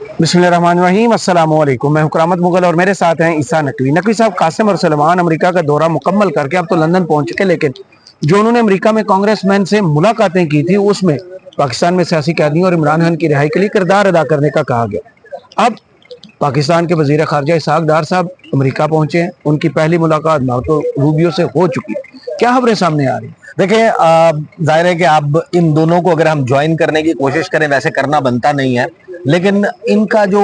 बिस्मिल्लाहिर्रहमानिर्रहीम, अस्सलाम वालेकुम। मैं हूं करामत मुगल और मेरे साथ हैं ईसा नकवी। नकवी साहब, कासिम और सलमान अमेरिका का दौरा मुकम्मल करके अब तो लंदन पहुंच चुके, लेकिन जो उन्होंने अमेरिका में कांग्रेसमैन से मुलाकातें की थी उसमें पाकिस्तान में सियासी कैदियों और इमरान खान की रिहाई के लिए किरदार अदा करने का कहा गया। अब पाकिस्तान के वजीर खारजा इसहाक डार साहब अमेरिका पहुंचे हैं, उनकी पहली मुलाकात मार्को रूबियो से हो चुकी है। क्या खबरें सामने आ रही हैं? देखिए, जाहिर है कि अब इन दोनों को अगर हम ज्वाइन करने की कोशिश करें, वैसे करना बनता नहीं है, लेकिन इनका जो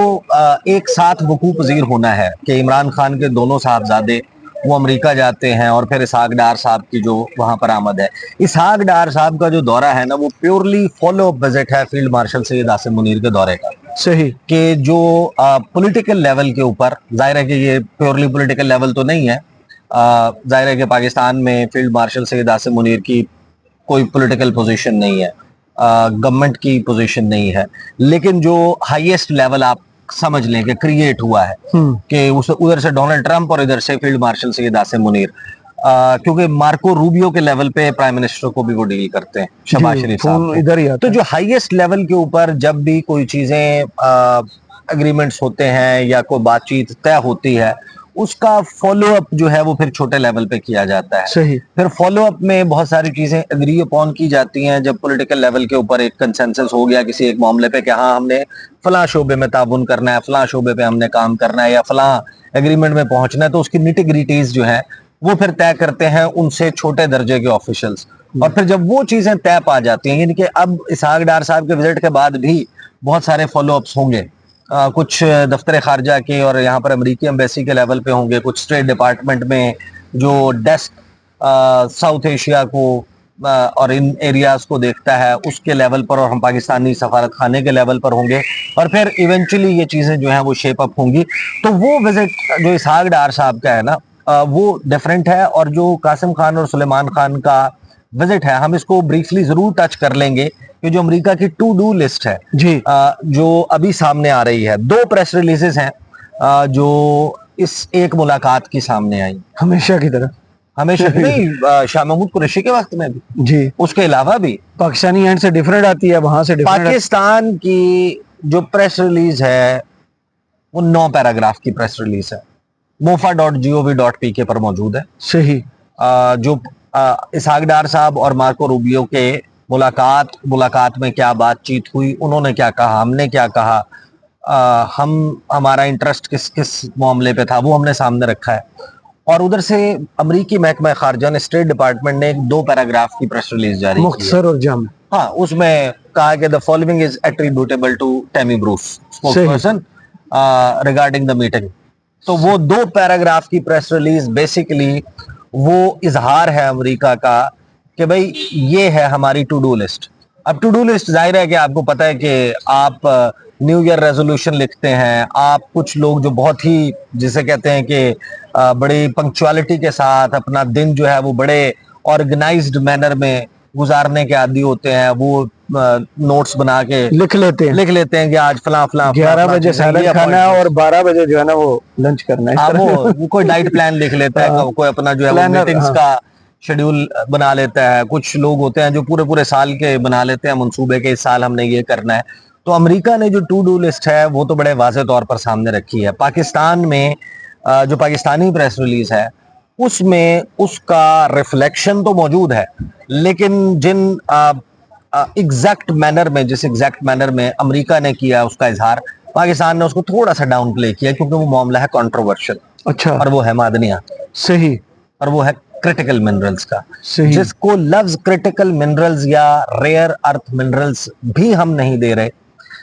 एक साथ वकूफ पजीर होना है कि इमरान खान के दोनों साहबजादे वो अमेरिका जाते हैं और फिर इसहाक डार साहब की जो वहां पर आमद है। इसहाक डार साहब का जो दौरा है ना, वो प्योरली फॉलो अप विजिट है फील्ड मार्शल सैयद आसिम मुनीर के दौरे का। सही कि जो पॉलिटिकल लेवल के ऊपर, जाहिर है कि ये प्योरली पॉलिटिकल लेवल तो नहीं है, जाहिर है कि पाकिस्तान में फील्ड मार्शल सैयद आसिम मुनीर की कोई पॉलिटिकल पोजीशन नहीं है, गवर्नमेंट की पोजीशन नहीं है, लेकिन जो हाईएस्ट लेवल आप समझ लें कि क्रिएट हुआ है कि उधर से डोनाल्ड ट्रंप और इधर से फील्ड मार्शल सैयद आसिम मुनीर, क्योंकि मार्को रूबियो के लेवल पे प्राइम मिनिस्टर को भी वो डील करते हैं, शहबाज शरीफ साहब इधर ही आता तो जो हाईएस्ट लेवल के ऊपर जब भी कोई चीजें एग्रीमेंट्स होते हैं या कोई बातचीत तय होती है, उसका फॉलो अप जो है वो फिर छोटे लेवल पे किया जाता है। सही। फिर फॉलो अप में बहुत सारी चीजें एग्री अपॉन की जाती हैं। जब पॉलिटिकल लेवल के ऊपर एक कंसेंसस हो गया किसी एक मामले पे कि हाँ, हमने फलां शोबे में ताबुन करना है, फलां शोबे पे हमने काम करना है या फलां एग्रीमेंट में पहुंचना है, तो उसकी निटिग्रिटीज जो है वो फिर तय करते हैं उनसे छोटे दर्जे के ऑफिशियल्स। और फिर जब वो चीजें तय पा जाती हैं, यानी कि अब इसहाक डार साहब के विजिट के बाद भी बहुत सारे फॉलो अप्स होंगे, कुछ दफ्तर खारजा के और यहाँ पर अमेरिकी एम्बेसी के लेवल पे होंगे, कुछ स्टेट डिपार्टमेंट में जो डेस्क साउथ एशिया को और इन एरियाज को देखता है उसके लेवल पर, और हम पाकिस्तानी सफारत खाने के लेवल पर होंगे, और फिर इवेंचुअली ये चीजें जो हैं वो शेप अप होंगी। तो वो विजिट जो इसहाक डार साहब का है ना, वो डिफरेंट है। और जो कासिम खान और सुलेमान खान का विजिट है, हम इसको ब्रीफली जरूर टच कर लेंगे कि जो अमेरिका की टू डू लिस्ट है जी, जो अभी सामने आ रही है, 2 प्रेस रिलीजेस हैं जो इस एक मुलाकात की सामने आई। हमेशा की तरह हमेशा नहीं, शाह महमूद कुरैशी के वक्त में भी जी, उसके अलावा भी पाकिस्तानी एंड से डिफरेंट आती है, वहां से डिफरेंट पाकिस्तान की जो प्रेस रिलीज है वो 9 पैराग्राफ की प्रेस रिलीज है, mofa.gov.pk पर मौजूद है। सही। जो इसहाक डार साहब और मार्को रूबियो के मुलाकात में क्या बातचीत हुई, उन्होंने क्या कहा, हमने क्या कहा, हमारा इंटरेस्ट किस किस मामले पे था, वो हमने सामने रखा है। और उधर से अमरीकी महकमा खारजा ने, स्टेट डिपार्टमेंट ने एक 2 पैराग्राफ की प्रेस रिलीज जारी की है। मुख्तसर और जाम। हाँ, उसमें कहा कि the following is attributable to Tammy Bruce, spokesperson regarding the meeting. तो वो 2 पैराग्राफ की प्रेस रिलीज बेसिकली वो इजहार है अमेरिका का कि भाई ये है हमारी टू डू लिस्ट। अब टू डू लिस्ट, जाहिर है कि आपको पता है कि आप न्यू ईयर रेजोल्यूशन लिखते हैं, आप कुछ लोग जो बहुत ही, जिसे कहते हैं कि बड़ी पंक्चुअलिटी के साथ अपना दिन जो है वो बड़े ऑर्गेनाइज्ड मैनर में गुजारने के आदी होते हैं, वो नोट्स बना के लिख लेते हैं कि आज फला फला 11 बजे सैलड खाना है और 12 बजे जो है ना वो लंच करना है। वो कोई डाइट प्लान लिख लेता है, कोई अपना जो है वो मीटिंग्स का शेड्यूल बना लेता है। कुछ लोग होते हैं जो पूरे पूरे साल के बना लेते हैं मंसूबे के, इस साल हमने ये करना है। तो अमेरिका ने जो टू डू लिस्ट है वो तो बड़े वाज़ेह तौर पर सामने रखी है। पाकिस्तान में जो पाकिस्तानी प्रेस रिलीज है उसमें उसका रिफ्लेक्शन तो मौजूद है, लेकिन जिन एग्जैक्ट मैनर में, जिस एग्जैक्ट मैनर में अमेरिका ने किया उसका इजहार, पाकिस्तान ने उसको थोड़ा सा डाउन प्ले किया, क्योंकि वो मामला है कंट्रोवर्शियल। अच्छा। और वो है मादनियात। सही। और वो है क्रिटिकल मिनरल्स का। सही। जिसको लफ्ज क्रिटिकल मिनरल्स या रेयर अर्थ मिनरल्स भी हम नहीं दे रहे,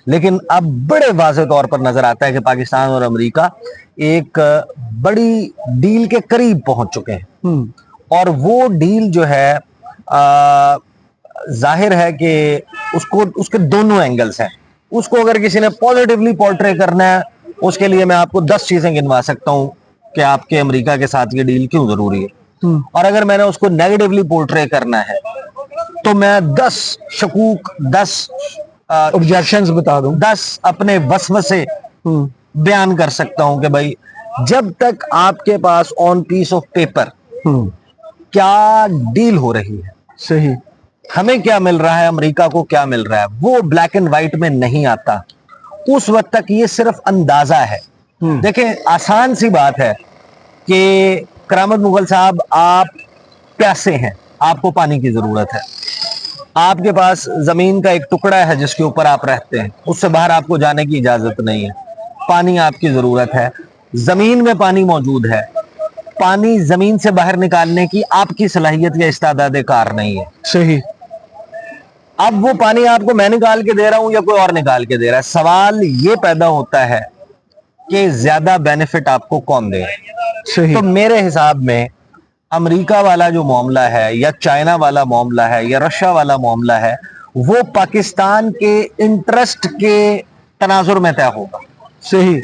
लेकिन अब बड़े वाज़ेह तौर पर नजर आता है कि पाकिस्तान और अमेरिका एक बड़ी डील के करीब पहुंच चुके हैं। और वो डील जो है जाहिर है कि उसको, उसके दोनों एंगल्स हैं। उसको अगर किसी ने पॉजिटिवली पोर्ट्रे करना है, उसके लिए मैं आपको 10 चीजें गिनवा सकता हूं कि आपके अमेरिका के साथ ये डील क्यों जरूरी है। और अगर मैंने उसको नेगेटिवली पोर्ट्रे करना है तो मैं 10 शकूक, 10 ऑब्जेक्शंस बता दूं, 10 अपने वसवसे बयान कर सकता हूं कि भाई जब तक आपके पास ऑन पीस ऑफ पेपर क्या डील हो रही है, सही, हमें क्या मिल रहा है, अमेरिका को क्या मिल रहा है, वो ब्लैक एंड व्हाइट में नहीं आता। उस वक्त तक ये सिर्फ अंदाजा है। देखें, आसान सी बात है कि करामत मुगल साहब, आप प्यासे हैं, आपको पानी की जरूरत है, आपके पास जमीन का एक टुकड़ा है जिसके ऊपर आप रहते हैं, उससे बाहर आपको जाने की इजाजत नहीं है, पानी आपकी जरूरत है, जमीन में पानी मौजूद है, पानी जमीन से बाहर निकालने की आपकी सलाहियत या इस्तादाद कार नहीं है। सही। अब वो पानी आपको मैं निकाल के दे रहा हूं या कोई और निकाल के दे रहा है, सवाल ये पैदा होता है कि ज्यादा बेनिफिट आपको कौन दे। सही। तो मेरे हिसाब में अमेरिका वाला जो मामला है या चाइना वाला मामला है या रशिया वाला मामला है, वो पाकिस्तान के इंटरेस्ट के तनाजुर में तय होगा। सही।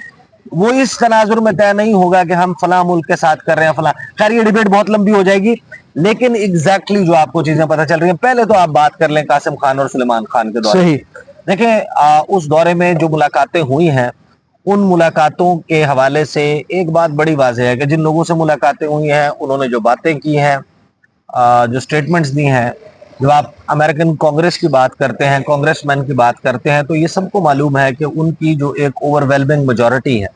वो इस तनाजुर में तय नहीं होगा कि हम फला मुल्क के साथ कर रहे हैं फला। खैर, ये डिबेट बहुत लंबी हो जाएगी, लेकिन एग्जैक्टली जो आपको चीजें पता चल रही हैं, पहले तो आप बात कर लें कासिम खान और सुलेमान खान के दौरे। सही। देखें, उस दौरे में जो मुलाकातें हुई हैं, उन मुलाकातों के हवाले से एक बात बड़ी वाज़ेह है कि जिन लोगों से मुलाकातें हुई हैं, उन्होंने जो बातें की हैं, जो स्टेटमेंट्स दी हैं, जब आप अमेरिकन कांग्रेस की बात करते हैं, कांग्रेसमैन की बात करते हैं, तो ये सबको मालूम है कि उनकी जो एक ओवरवेलमिंग मेजॉरिटी है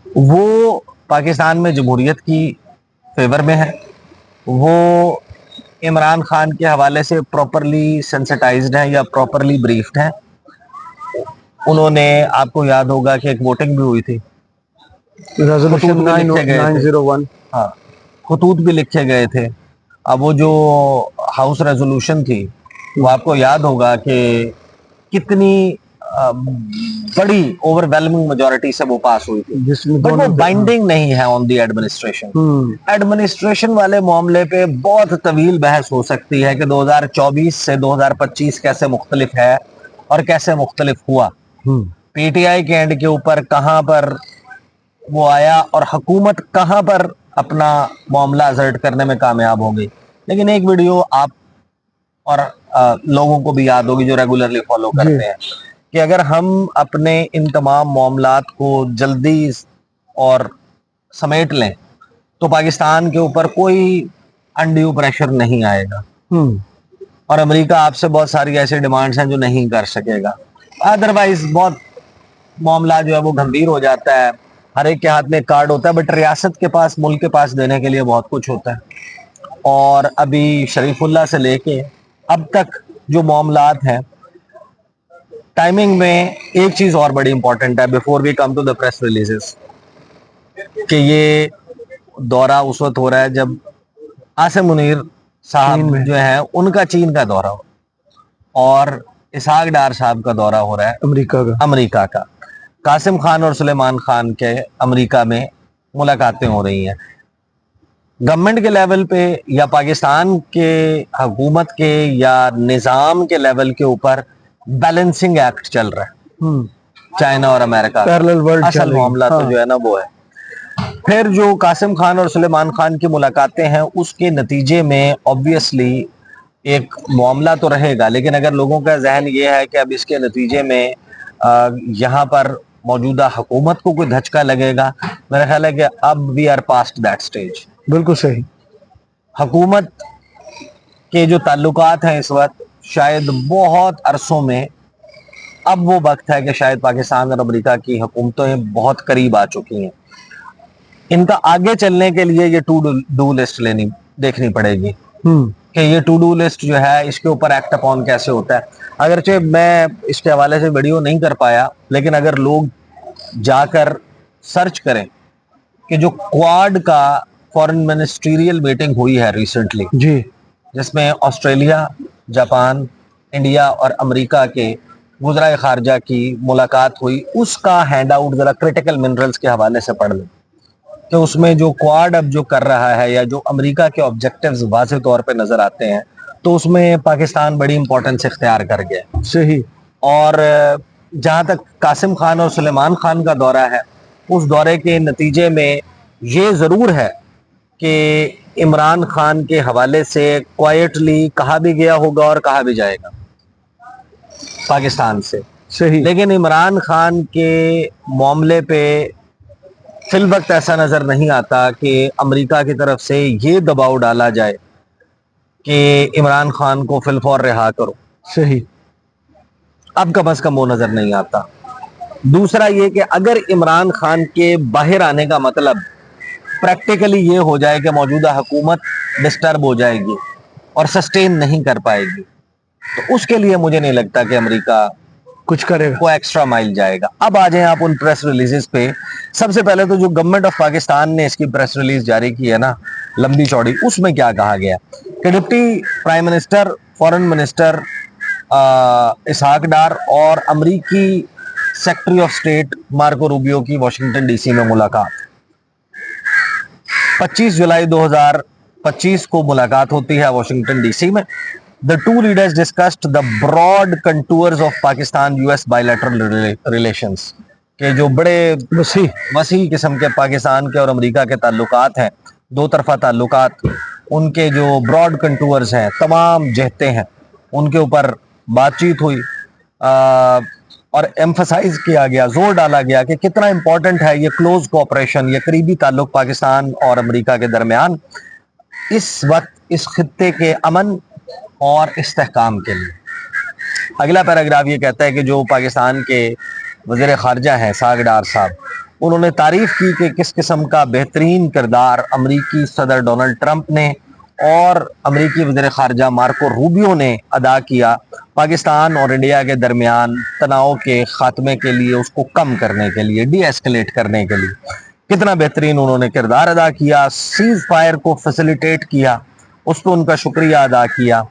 वो पाकिस्तान में जमहूरियत की फेवर में है। वो इमरान खान के हवाले से प्रॉपरली सेंसिटाइज्ड हैं या प्रॉपरली ब्रीफ्ड हैं। उन्होंने, आपको याद होगा कि एक वोटिंग भी हुई थी, रेजोल्यूशन 901। हाँ, खतूत भी लिखे गए थे। अब वो जो हाउस रेजोल्यूशन थी, वो आपको याद होगा कि कितनी बड़ी ओवरवेलमिंग मेजॉरिटी से वो पास हुई थी, जिसमें बट वो बाइंडिंग नहीं है ऑन दी एडमिनिस्ट्रेशन। एडमिनिस्ट्रेशन वाले मामले पे बहुत तवील बहस हो सकती है कि 2024 से 2025 कैसे मुख्तलिफ है और कैसे मुख्तलिफ हुआ। पीटीआई के एंड के ऊपर कहां पर वो आया और हुकूमत कहां पर अपना मामला असर्ट करने में कामयाब हो गई। लेकिन एक वीडियो आप और लोगों को भी याद होगी जो रेगुलरली फॉलो करते हैं, कि अगर हम अपने इन तमाम मामलात को जल्दी और समेट लें तो पाकिस्तान के ऊपर कोई अनड्यू प्रेशर नहीं आएगा, और अमेरिका आपसे बहुत सारी ऐसी डिमांड्स हैं जो नहीं कर सकेगा। अदरवाइज बहुत मामला जो है वो गंभीर हो जाता है, हर एक के हाथ में एक कार्ड होता है, बट रियासत के पास, मुल्क के पास देने के लिए बहुत कुछ होता है। और अभी शरीफुल्लाह से लेके अब तक जो मामलात हैं, टाइमिंग में एक चीज और बड़ी इंपॉर्टेंट है before we come to the press releases, कि ये दौरा उस वक्त हो रहा है जब आसिम मुनीर साहब जो है उनका चीन का दौरा हो, और इसहाक डार साहब का दौरा हो रहा है अमेरिका का। कासिम खान और सुलेमान खान के अमेरिका में मुलाकातें हो रही हैं। गवर्नमेंट के लेवल पे या पाकिस्तान के हुकूमत के या निज़ाम के लेवल के ऊपर बैलेंसिंग एक्ट चल रहा है चाइना और अमेरिका का। असल मामला तो जो है ना वो है। फिर जो कासिम खान और सुलेमान खान की मुलाकातें हैं, उसके नतीजे में ऑब्वियसली एक मामला तो रहेगा, लेकिन अगर लोगों का जहन ये है कि अब इसके नतीजे में यहाँ पर मौजूदा हुकूमत को कोई धचका लगेगा, मेरा ख्याल है कि अब we are past that stage. बिल्कुल सही। हुकूमत के जो ताल्लुकात हैं इस वक्त, शायद बहुत अरसों में अब वो वक्त है कि शायद पाकिस्तान और अमेरिका की हुकूमतें बहुत करीब आ चुकी हैं। इनका आगे चलने के लिए ये टू डू लिस्ट देखनी पड़ेगी कि ये टू डू लिस्ट जो है इसके ऊपर एक्ट अपॉन कैसे होता है। अगरचे मैं इसके हवाले से वीडियो नहीं कर पाया, लेकिन अगर लोग जाकर सर्च करें कि जो क्वाड का फॉरेन मिनिस्ट्रियल मीटिंग हुई है रिसेंटली जी, जिसमें ऑस्ट्रेलिया, जापान, इंडिया और अमेरिका के वज़राए खारजा की मुलाकात हुई, उसका हैंड आउट जरा क्रिटिकल मिनरल्स के हवाले से पढ़ लें कि उसमें जो क्वाड अब जो कर रहा है या जो अमेरिका के ऑब्जेक्टिव्स वाज़ेह तौर पे नजर आते हैं, तो उसमें पाकिस्तान बड़ी इंपॉर्टेंस इख्तियार कर गया। सही। और जहां तक कासिम खान और सुलेमान खान का दौरा है, उस दौरे के नतीजे में ये जरूर है कि इमरान खान के हवाले से क्वाइटली कहा भी गया होगा और कहा भी जाएगा पाकिस्तान से। सही। लेकिन इमरान खान के मामले पे फिल वक्त ऐसा नजर नहीं आता कि अमेरिका की तरफ से ये दबाव डाला जाए कि इमरान खान को फिलफौर रिहा करो। सही। अब कम अज कम वो नजर नहीं आता। دوسرا یہ کہ اگر عمران خان کے باہر آنے کا مطلب پریکٹیکلی یہ ہو جائے کہ موجودہ حکومت ڈسٹرب ہو جائے گی اور سسٹین نہیں کر پائے گی، تو اس کے لیے مجھے نہیں لگتا کہ امریکہ کچھ کرے گا. کو ایکسٹرا مائل جائے گا. اب آ جائیں آپ ان پریس ریلیزز پہ. سب سے پہلے تو جو گورنمنٹ آف پاکستان نے اس کی پریس ریلیز جاری کی ہے نا، لمبی چوڑی، اس میں کیا کہا گیا کہ ڈپٹی پرائم منسٹر، فورن منسٹر اسحاق ڈار اور امریکی secretary of state Marco Rubio کی واشنگٹن ڈی سی میں ملاقات 25 جولائی 2025 کو ملاقات ہوتی ہے واشنگٹن ڈی سی میں. The two leaders discussed the broad contours of Pakistan-US bilateral relations. کہ جو بڑے وسیع قسم کے پاکستان کے اور امریکہ کے تعلقات ہیں، دو طرفہ تعلقات، ان کے جو براڈ کنٹورز ہیں، تمام جہتیں ہیں، ان کے اوپر بات چیت ہوئی اور ایمفسائز کیا گیا، زور ڈالا گیا کہ کتنا امپورٹنٹ ہے یہ کلوز کوآپریشن، یہ قریبی تعلق پاکستان اور امریکہ کے درمیان اس وقت اس خطے کے امن اور استحکام کے لیے. اگلا پیراگراف یہ کہتا ہے کہ جو پاکستان کے وزیر خارجہ ہیں اسحاق ڈار صاحب، انہوں نے تعریف کی کہ کس قسم کا بہترین کردار امریکی صدر ڈونلڈ ٹرمپ نے اور امریکی وزیر خارجہ مارکو روبیو نے ادا کیا پاکستان اور انڈیا کے درمیان تناؤ کے خاتمے کے لیے، اس کو کم کرنے کے لیے، ڈی ایسکلیٹ کرنے کے لیے. کتنا بہترین انہوں نے کردار ادا کیا، سیز فائر کو فیسیلیٹیٹ کیا، اس پہ ان کا شکریہ ادا کیا،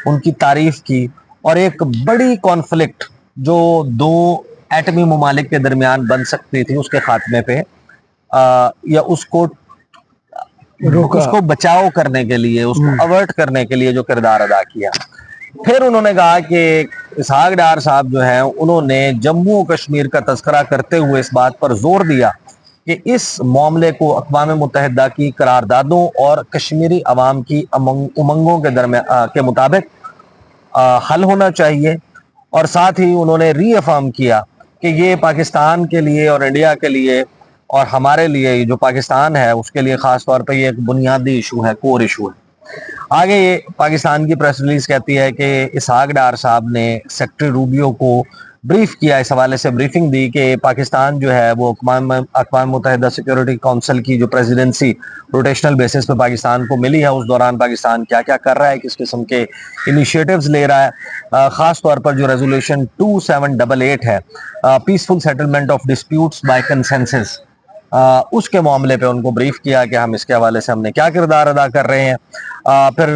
ان کی تعریف کی، اور ایک بڑی کانفلکٹ جو دو ایٹمی ممالک کے درمیان بن سکتی تھی اس کے خاتمے پہ یا اس کو بچاؤ کرنے کے لیے، اس کو اوارٹ کرنے کے لیے جو کردار ادا کیا. پھر انہوں نے کہا کہ اسحاق ڈار صاحب جو ہیں انہوں نے جموں و کشمیر کا تذکرہ کرتے ہوئے اس بات پر زور دیا کہ اس معاملے کو اقوام متحدہ کی قراردادوں اور کشمیری عوام کی امنگوں کے مطابق حل ہونا چاہیے. اور ساتھ ہی انہوں نے ری افرم کیا کہ یہ پاکستان کے لیے اور انڈیا کے لیے اور ہمارے لیے جو پاکستان ہے اس کے لیے خاص طور پہ یہ ایک بنیادی ایشو ہے، کور ایشو ہے. آگے یہ پاکستان کی پریس ریلیز کہتی ہے کہ اسحاق ڈار صاحب نے سیکرٹری روبیو کو بریف کیا، اس حوالے سے بریفنگ دی کہ پاکستان جو ہے وہ اقوام متحدہ سیکیورٹی کونسل کی جو پریزیڈنسی روٹیشنل بیسس پہ پاکستان کو ملی ہے، اس دوران پاکستان کیا کیا کر رہا ہے، کس قسم کے انیشیٹوز لے رہا ہے. خاص طور پر جو ریزولوشن 2788 ہے، peaceful settlement of disputes by consensus, اس کے معاملے پہ ان کو بریف کیا کہ ہم اس کے حوالے سے ہم نے کیا کردار ادا کر رہے ہیں. پھر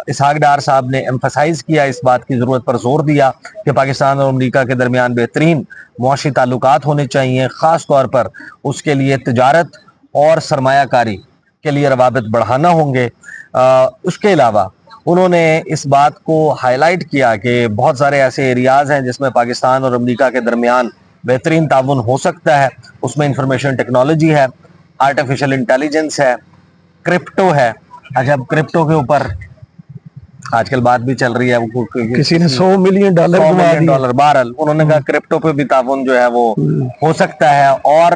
اسحاق ڈار صاحب نے ایمفسائز کیا، اس بات کی ضرورت پر زور دیا کہ پاکستان اور امریکہ کے درمیان بہترین معاشی تعلقات ہونے چاہیے، خاص طور پر اس کے لیے تجارت اور سرمایہ کاری کے لیے روابط بڑھانا ہوں گے. اس کے علاوہ انہوں نے اس بات کو ہائی لائٹ کیا کہ بہت سارے ایسے ایریاز ہیں جس میں پاکستان اور امریکہ کے درمیان بہترین تعاون ہو سکتا ہے. اس میں انفارمیشن ٹیکنالوجی ہے، آرٹیفیشل انٹیلیجنس ہے، کرپٹو ہے. اچھا، اب کرپٹو کے اوپر آج کل بات بھی چل رہی ہے، کسی نے $100 ملین بہرحال انہوں نے کہا کرپٹو پہ بھی تعاون جو ہے وہ ہو سکتا ہے، اور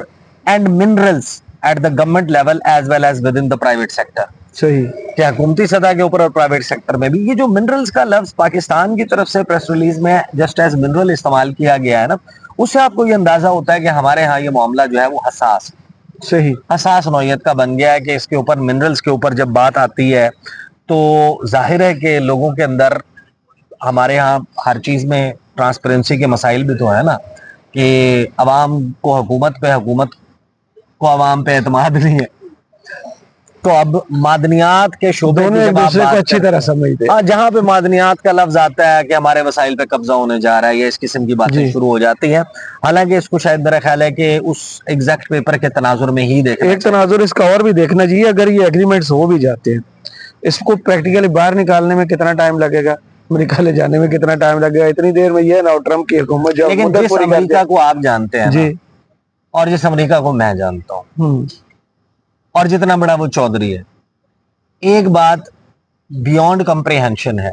and minerals at the government level as well as with in the private sector. صحیح کہ حکومتی سطح کے اوپر اور پرائیویٹ سیکٹر میں بھی. یہ جو منرلز کا لفظ پاکستان کی طرف سے پریس ریلیز میں جسٹ ایز منرل استعمال کیا گیا ہے نا، اس سے آپ کو یہ اندازہ ہوتا ہے کہ ہمارے ہاں یہ معاملہ جو ہے وہ حساس نوعیت کا بن گیا ہے کہ اس کے اوپر، منرلز کے اوپر جب بات آتی ہے تو ظاہر ہے کہ لوگوں کے اندر، ہمارے ہاں ہر چیز میں ٹرانسپیرنسی کے مسائل بھی تو ہے نا، کہ عوام کو حکومت پہ، حکومت کو عوام پہ اعتماد نہیں ہے. تو اب معدنیات کے شعبے دونوں ایک دوسرے کو اچھی طرح سمجھتے ہیں. جہاں پہ معدنیات کا لفظ آتا ہے کہ ہمارے وسائل پہ قبضہ ہونے جا رہا ہے، یہ اس قسم کی باتیں شروع ہو جاتی ہیں. حالانکہ اس کو شاید میرا خیال ہے کہ اس ایگزیکٹ پیپر کے تناظر میں ہی دیکھنا ایک تناظر اس کا اور بھی دیکھنا چاہیے. اگر یہ ایگریمنٹس ہو بھی جاتے ہیں، اس کو پریکٹیکلی باہر نکالنے میں کتنا ٹائم لگے گا، امریکہ لے جانے میں کتنا ٹائم لگے گا. اتنی دیر میں یہ نا ٹرمپ کی حکومت جو لیکن جس امریکہ کو آپ جانتے ہیں جی، اور جس امریکہ کو میں جانتا ہوں، اور جتنا بڑا وہ چودھری ہے، ایک بات بیونڈ کمپریہنشن ہے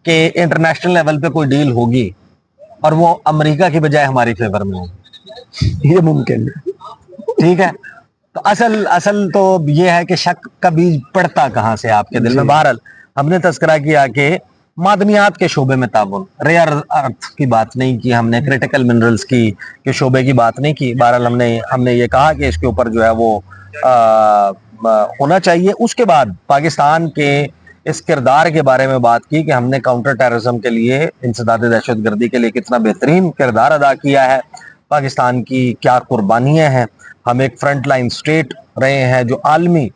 کہ انٹرنیشنل لیول پہ کوئی ڈیل ہوگی اور وہ امریکہ کی بجائے ہماری فیور میں ہوگی. یہ ممکن ہے. ٹھیک ہے، تو اصل تو یہ ہے کہ شک کا بیج پڑتا کہاں سے آپ کے دل میں. بہرحال ہم نے تذکرہ کیا کہ मादनियात के शोबे में ताउन, रेयर अर्थ की बात नहीं की हमने, क्रिटिकल मिनरल्स की के शोबे की बात नहीं की। बहरहाल हमने ये कहा कि इसके ऊपर जो है वो होना चाहिए। उसके बाद पाकिस्तान के इस किरदार के बारे में बात की कि हमने काउंटर टेररिज्म के लिए, इंसदाद दहशतगर्दी के लिए कितना बेहतरीन किरदार अदा किया है, पाकिस्तान की क्या कुर्बानियां हैं, हम एक फ्रंट लाइन स्टेट रहे हैं जो आलमी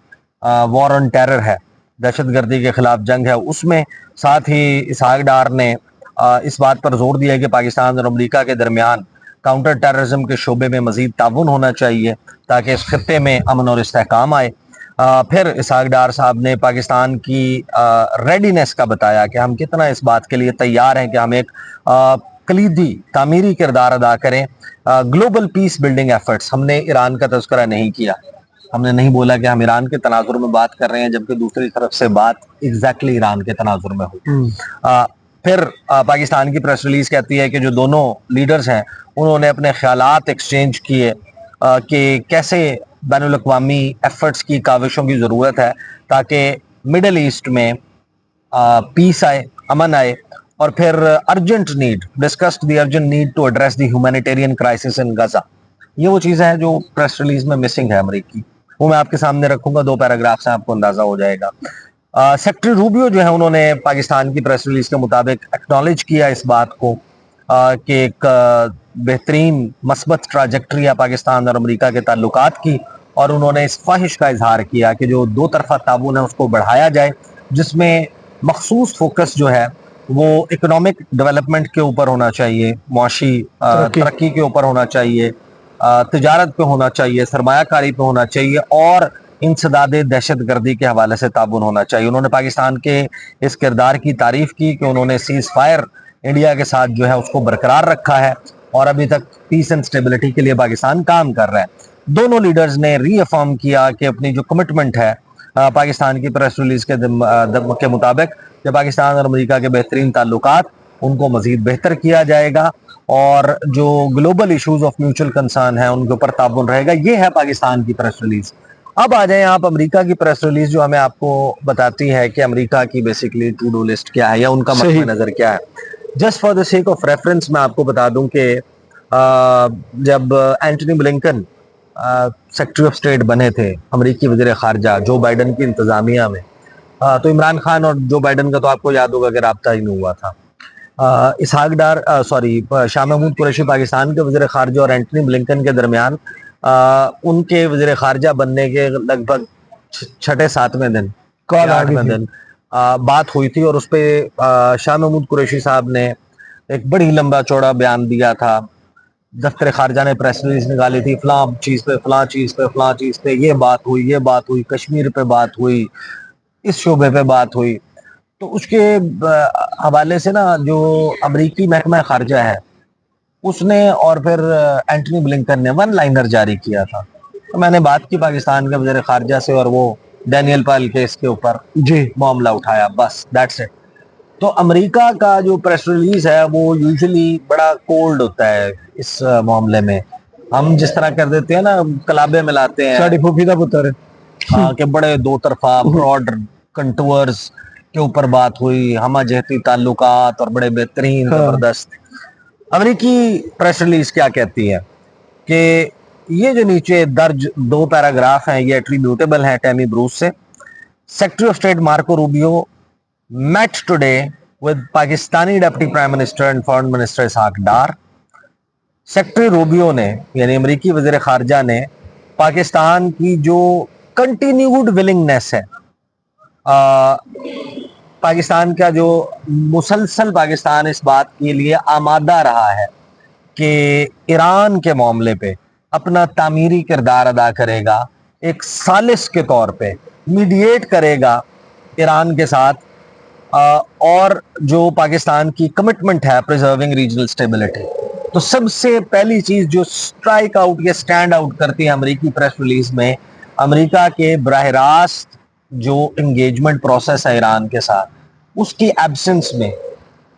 वॉर ऑन टेरर है, दहशतगर्दी के खिलाफ जंग है उसमें। साथ ही इसहाक डार ने इस बात पर जोर दिया कि पाकिस्तान और अमेरिका के दरमियान काउंटर टेररिज्म के शोबे में मजीद ताउन होना चाहिए ताकि इस खत्ते में अमन और इस्तेहकाम आए। फिर इसहाक डार साहब ने पाकिस्तान की रेडीनेस का बताया कि हम कितना इस बात के लिए तैयार हैं कि हम एक कलीदी तामीरी किरदार अदा करें। ग्लोबल पीस बिल्डिंग एफर्ट्स, हमने ईरान का तज़किरा नहीं किया, हमने नहीं बोला कि हम ईरान के तनाजुर में बात कर रहे हैं जबकि दूसरी तरफ से बात एग्जैक्टली ईरान के तनाजुर में हुई। फिर पाकिस्तान की प्रेस रिलीज कहती है कि जो दोनों लीडर्स हैं उन्होंने अपने ख्यालात एक्सचेंज किए कि कैसे बैनुल अक़वामी एफर्ट्स की काविशों की ज़रूरत है ताकि मिडल ईस्ट में पीस आए, अमन आए। और फिर urgent need, discussed the urgent need to address the humanitarian crisis in Gaza. ये वो चीज़ें हैं जो प्रेस रिलीज में मिसिंग है अमेरिकी, वो मैं आपके सामने रखूंगा, 2 पैराग्राफ से आपको अंदाजा हो जाएगा। सेक्रेटरी रूबियो जो है उन्होंने पाकिस्तान की प्रेस रिलीज के मुताबिक एक्नॉलेज किया इस बात को कि एक बेहतरीन मस्बत ट्राजेक्ट्री है पाकिस्तान और अमेरिका के ताल्लुकात की, और उन्होंने इस ख्वाहिश का इजहार किया कि जो 2 तरफा ताउन है उसको बढ़ाया जाए, जिसमें मखसूस फोकस जो है वो इकोनॉमिक डेवलपमेंट के ऊपर होना चाहिए, मुआशी तरक्की के ऊपर होना चाहिए, तिजारत पे होना चाहिए, सरमायाकारी पे होना चाहिए, और इंसदाद दहशतगर्दी के हवाले से ताउन होना चाहिए। उन्होंने पाकिस्तान के इस किरदार की तारीफ की कि उन्होंने सीज फायर इंडिया के साथ जो है उसको बरकरार रखा है और अभी तक पीस एंड स्टेबिलिटी के लिए पाकिस्तान काम कर रहा है। दोनों लीडर्स ने रीअफर्म किया कि अपनी जो कमिटमेंट है पाकिस्तान की प्रेस रिलीज के मुताबिक कि पाकिस्तान और अमेरिका के बेहतरीन ताल्लुकात उनको मजीद बेहतर किया जाएगा और जो global issues of mutual concern है उनके ऊपर ताउन रहेगा। ये है पाकिस्तान की प्रेस रिलीज। अब आ जाएं आप अमेरिका की प्रेस रिलीज जो हमें आपको बताती है कि अमेरिका की बेसिकली टू डू लिस्ट क्या है या उनका मद्दे नजर क्या है। Just for the sake of reference मैं आपको बता दूं कि जब Antony Blinken secretary of state बने थे, अमेरिकी वजीर खारजा जो बाइडन की इंतजामिया में, तो इमरान खान और जो बाइडन का तो आपको याद होगा कि राब्ता ही नहीं हुआ था। इसहाक डार शाह महमूद कुरैशी पाकिस्तान के वज़ीर ख़ारजा और एंटनी ब्लिंकन के दरमियान उनके वज़ीर ख़ारजा बनने के लगभग 6-7वें दिन, 8वें दिन बात हुई थी और उस पर शाह महमूद कुरैशी साहब ने एक बड़ी लंबा चौड़ा बयान दिया था। दफ्तर खारजा ने प्रेस रिलीज निकाली थी, फलां चीज़ पे फलां चीज़ पे फलां चीज़ पे ये बात हुई, कश्मीर पे बात हुई, इस शोबे पे बात हुई। तो उसके हवाले से ना जो अमरीकी महकमा खारजा है उसने और फिर एंटनी ब्लिंकन ने वन लाइनर जारी किया था। तो मैंने बात की पाकिस्तान के वज़ीर खारजा से और वो डैनियल पाल केस के ऊपर जी मामला उठाया, बस दैट्स इट। तो अमेरिका का जो प्रेस रिलीज है वो यूजुअली बड़ा कोल्ड होता है इस मामले में। हम जिस तरह कर देते हैं ना, कलाबे मिलाते हैं, साड़ी फूफीदा पुत्र कि बड़े 2 तरफा ब्रॉड कंटूर्स के ऊपर बात हुई, हमा जहती ताल्लुकात और बड़े बेहतरीन जबरदस्त। अमेरिकी प्रेस रिलीज क्या कहती है कि ये जो नीचे दर्ज 2 पैराग्राफ हैं ये एट्रीब्यूटेबल हैं टैमी ब्रूस से। Secretary of state Marco Rubio met today with Pakistani Deputy Prime Minister and Foreign Minister Ishaq Dar. Secretary Rubio ने यानी अमेरिकी वज़ीर खारजा ने पाकिस्तान की जो कंटिन्यूड विलिंगनेस है, पाकिस्तान का जो मुसलसल पाकिस्तान इस बात के लिए आमादा रहा है कि ईरान के मामले पे अपना तामीरी किरदार अदा करेगा, एक सालिस के तौर पे मीडिएट करेगा ईरान के साथ, और जो पाकिस्तान की कमिटमेंट है प्रिजर्विंग रीजनल स्टेबिलिटी। तो सबसे पहली चीज जो स्ट्राइक आउट या स्टैंड आउट करती है अमेरिकी प्रेस रिलीज में, अमेरिका के बराह रास्त जो एंगेजमेंट प्रोसेस है ईरान के साथ, उसकी एब्सेंस में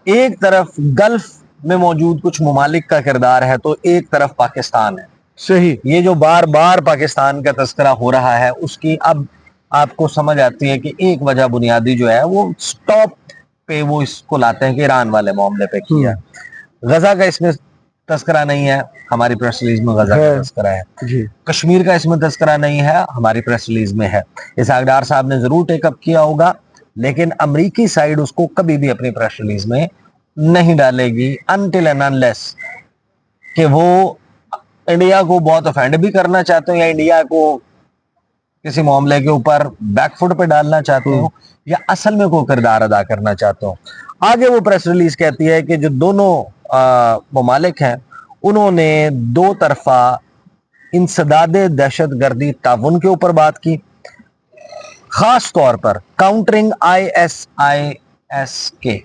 एक तरफ गल्फ में मौजूद कुछ ममालिक का किरदार है तो एक तरफ पाकिस्तान है। सही, ये जो बार बार पाकिस्तान का तस्करा हो रहा है उसकी अब आपको समझ आती है कि एक वजह बुनियादी जो है वो स्टॉप पे वो इसको लाते हैं कि ईरान वाले मामले पे किया। गजा का इसमें तस्करा नहीं है, हमारी प्रेस रिलीज में गजा का तस्करा है। जी कश्मीर का इसमें तस्करा नहीं है, हमारी प्रेस रिलीज में है। इसहाक डार साहब ने जरूर टेकअप किया होगा, लेकिन अमरीकी साइड उसको कभी भी अपनी प्रेस रिलीज में नहीं डालेगी अनटिल एंड अनलेस कि वो इंडिया को बहुत ऑफेंड भी करना चाहते हो या इंडिया को किसी मामले के ऊपर बैकफुट पे डालना चाहते हो या असल में कोई किरदार अदा करना चाहते हो। आगे वो प्रेस रिलीज कहती है कि जो दोनों ममालिक हैं उन्होंने दो तरफा इंसदाद दहशत गर्दी ताउन के ऊपर बात की, खास तौर पर काउंटरिंग ISIS के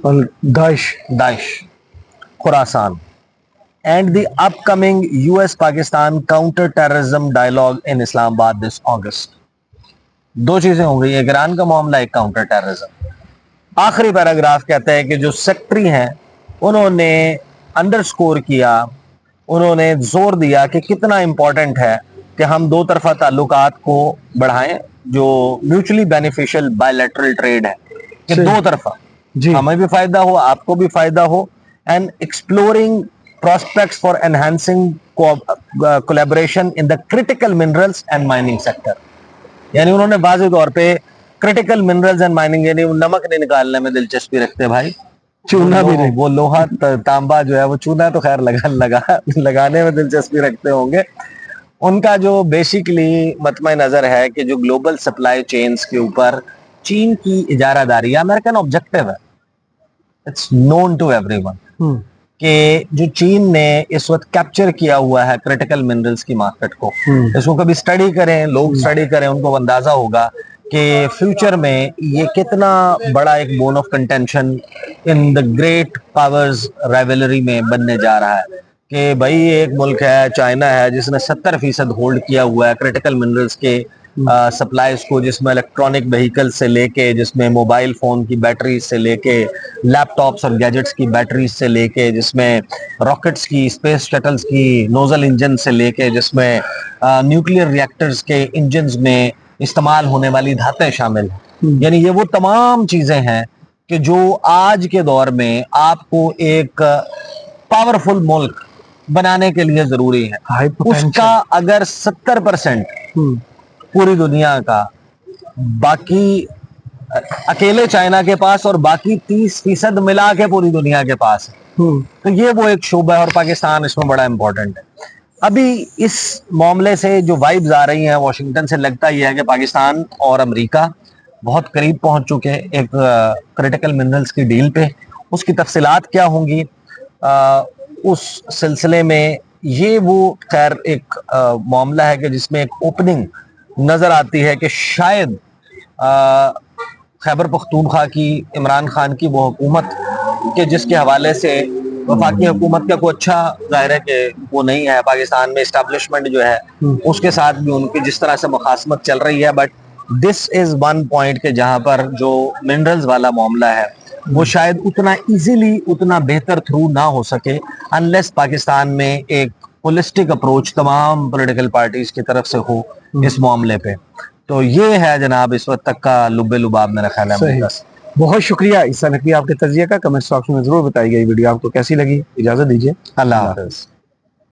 और Daesh Khorasan and the upcoming US-Pakistan counter-terrorism dialogue in Islamabad this August। दो चीजें हो गई, एक ईरान का मामला, एक काउंटर टेररिज्म। आखिरी पैराग्राफ कहता है कि जो सेक्रेटरी हैं उन्होंने अंडरस्कोर किया, उन्होंने जोर दिया कि कितना इंपॉर्टेंट है कि हम दो तरफा ताल्लुकात को बढ़ाएं, जो म्यूचुअली बेनिफिशियल बायलैटरल ट्रेड है कि दो तरफा जी हमें भी फायदा हो, आपको भी फायदा हो, and exploring prospects for enhancing collaboration in the critical minerals and mining sector। यानी उन्होंने वाज़ेह तौर पे क्रिटिकल मिनरल्स एंड माइनिंग यानी नमक नहीं निकालने में दिलचस्पी रखते भाई, चूना भी नहीं, वो लोहा तांबा जो है वो चूना तो खैर लगाने में दिलचस्पी रखते होंगे। उनका जो बेसिकली मतमा नजर है कि जो ग्लोबल सप्लाई चेन्स के ऊपर चीन की इजारादारी अमेरिकन ऑब्जेक्टिव है, इट्स नोन टू एवरीवन कि जो चीन ने इस वक्त कैप्चर किया हुआ है क्रिटिकल मिनरल्स की मार्केट को, इसको कभी स्टडी करें, लोग स्टडी करें, उनको अंदाजा होगा कि फ्यूचर में ये कितना बड़ा एक bone of contention in the great powers rivalry में बनने जा रहा है। कि भाई एक मुल्क है चाइना है जिसने 70% होल्ड किया हुआ है क्रिटिकल मिनरल्स के सप्लाईज को, जिसमें इलेक्ट्रॉनिक व्हीकल से लेके, जिसमें मोबाइल फोन की बैटरी से लेके, लैपटॉप्स और गैजेट्स की बैटरी से लेके, जिसमें रॉकेट्स की, स्पेस शटल्स की नोजल इंजन से लेके, जिसमें न्यूक्लियर रिएक्टर्स के इंजन्स में इस्तेमाल होने वाली धातें शामिल हैं। यानी ये वो तमाम चीजें हैं कि जो आज के दौर में आपको एक पावरफुल मुल्क बनाने के लिए जरूरी है। उसका अगर 70% पूरी दुनिया का, बाकी अकेले चाइना के पास और बाकी 30% मिला के पूरी दुनिया के पास है, तो ये वो एक शोबा है और पाकिस्तान इसमें बड़ा इंपॉर्टेंट है। अभी इस मामले से जो वाइब्स आ रही हैं वॉशिंगटन से, लगता ही है कि पाकिस्तान और अमेरिका बहुत करीब पहुंच चुके हैं एक क्रिटिकल मिनरल्स की डील पे। उसकी तफसीलात क्या होंगी उस सिलसिले में, ये वो खैर एक मामला है कि जिसमें एक ओपनिंग नजर आती है कि शायद खैबर पख्तूनख्वा की, इमरान खान की वो हुकूमत के जिसके हवाले से वफाकी हुकूमत का कोई अच्छा जाहिर है कि वो नहीं है, पाकिस्तान में इस्टेब्लिशमेंट जो है उसके साथ भी उनकी जिस तरह से मुखासमत चल रही है, but this is one point के जहां पर जो मिनरल्स वाला मामला है वो शायद उतना इजीली, उतना बेहतर थ्रू ना हो सके अनलेस पाकिस्तान में एक होलिस्टिक अप्रोच तमाम पॉलिटिकल पार्टीज की तरफ से हो इस मामले पे। तो ये है जनाब इस वक्त तक का लुब्बे लुबाब मेरा ख्याल है। बहुत शुक्रिया ईसा नकवी, आपके तजिया का कमेंट बॉक्स में जरूर बताइएगा। ये वीडियो आपको कैसी लगी, इजाजत दीजिए, अल्लाह हाफ़िज़।